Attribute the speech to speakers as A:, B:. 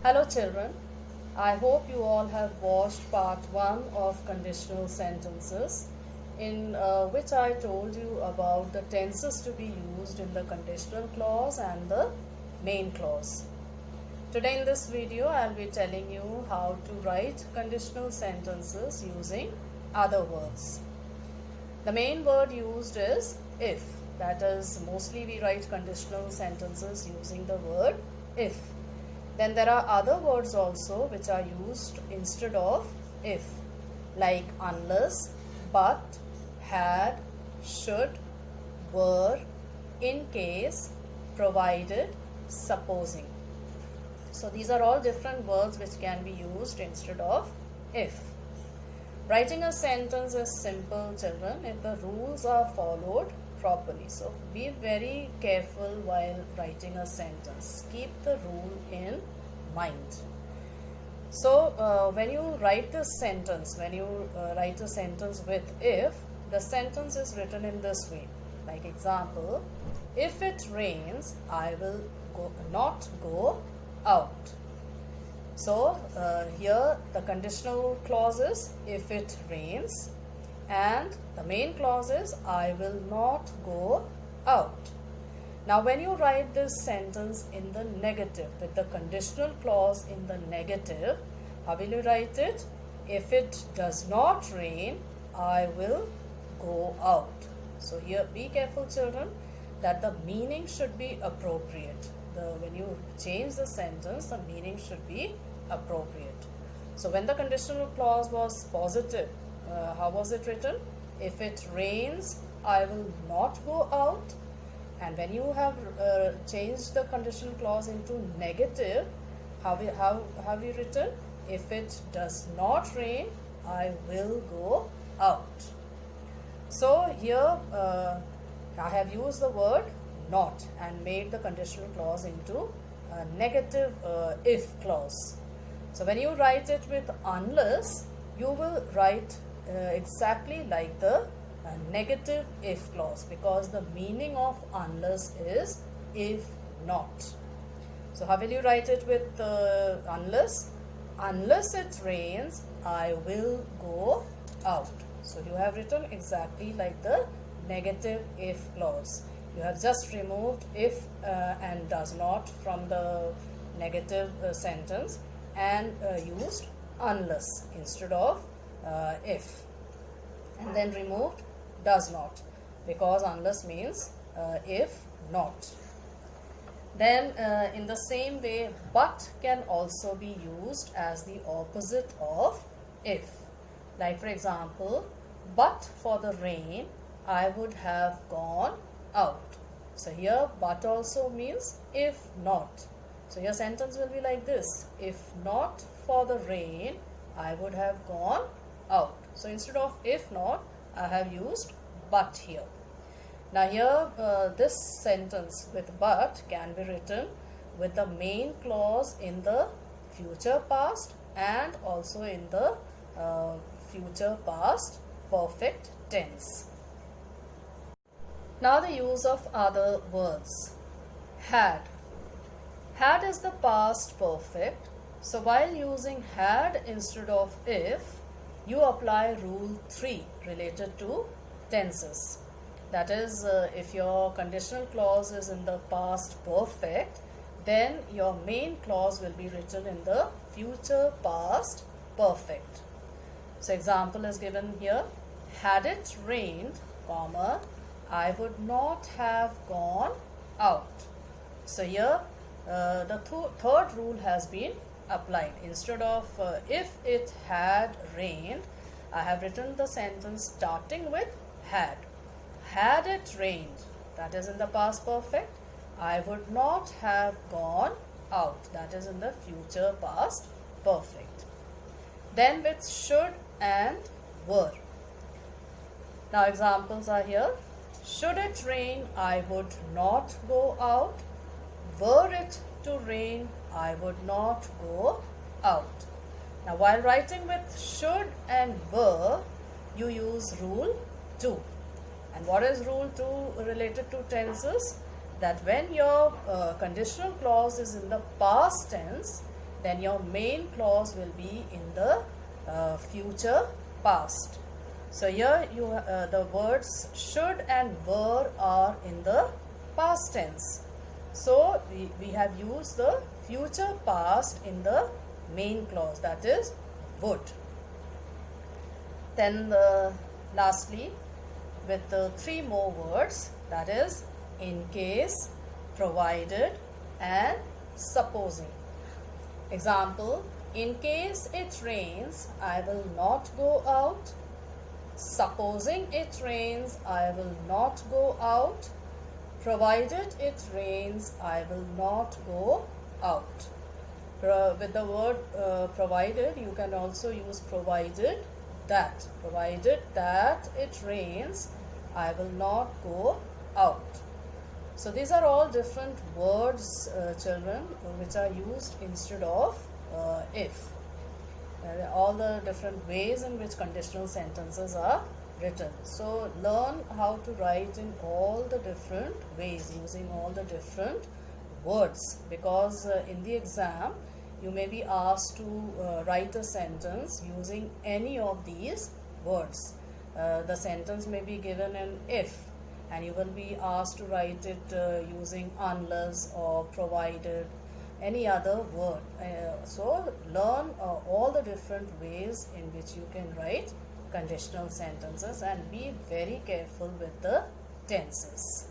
A: Hello children, I hope you all have watched part 1 of conditional sentences in which I told you about the tenses to be used in the conditional clause and the main clause. Today in this video I will be telling you how to write conditional sentences using other words. The main word used is if, that is mostly we write conditional sentences using the word if. Then there are other words also which are used instead of if, like unless, but, had, should, were, in case, provided, supposing. So these are all different words which can be used instead of if. Writing a sentence is simple, children, if the rules are followed properly. So be very careful while writing a sentence. Keep the rule in mind. So when you write this sentence, when you write a sentence with if, the sentence is written in this way. Like example, if it rains, I will not go out. So here the conditional clause is if it rains, and the main clause is I will not go out. Now when you write this sentence in the negative, with the conditional clause in the negative, how will you write it? If it does not rain, I will go out. So here be careful children that the meaning should be appropriate. When you change the sentence, the meaning should be appropriate. So when the conditional clause was positive, how was it written? If it rains, I will not go out. And when you have changed the conditional clause into negative, how have you written? If it does not rain, I will go out. So here I have used the word not and made the conditional clause into a negative if clause. So when you write it with unless, you will write exactly like the negative if clause, because the meaning of unless is if not. So how will you write it with unless? Unless it rains, I will go out. So you have written exactly like the negative if clause. You have just removed if and does not from the negative sentence and used unless instead of if, and then removed does not, because unless means if not. Then in the same way, but can also be used as the opposite of if. Like for example, but for the rain, I would have gone out. So here but also means if not. So your sentence will be like this: if not for the rain, I would have gone out. So instead of if not, I have used but here. Now here this sentence with but can be written with the main clause in the future past and also in the future past perfect tense. Now the use of other words. Had. Had is the past perfect. So while using had instead of if, you apply rule 3 related to tenses. That is, if your conditional clause is in the past perfect, then your main clause will be written in the future past perfect. So example is given here: had it rained, comma, I would not have gone out. So here the third rule has been applied. Instead of if it had rained, I have written the sentence starting with had. Had it rained, that is in the past perfect, I would not have gone out, that is in the future past perfect. Then with should and were. Now examples are here: should it rain, I would not go out. Were it to rain, I would not go out. Now while writing with should and were, you use rule 2. And what is rule 2 related to tenses? That when your conditional clause is in the past tense, then your main clause will be in the future past. So here the words should and were are in the past tense. So we have used the future past in the main clause, that is would. Then lastly, with three more words, that is in case, provided and supposing. Example, in case it rains, I will not go out. Supposing it rains, I will not go out. Provided it rains, I will not go out. With the word provided, you can also use provided that. Provided that it rains, I will not go out. So these are all different words, children, which are used instead of if. All the different ways in which conditional sentences are written. So learn how to write in all the different ways, using all the different words, because in the exam you may be asked to write a sentence using any of these words. The sentence may be given in if, and you will be asked to write it using unless or provided, any other word. So learn all the different ways in which you can write conditional sentences, and be very careful with the tenses.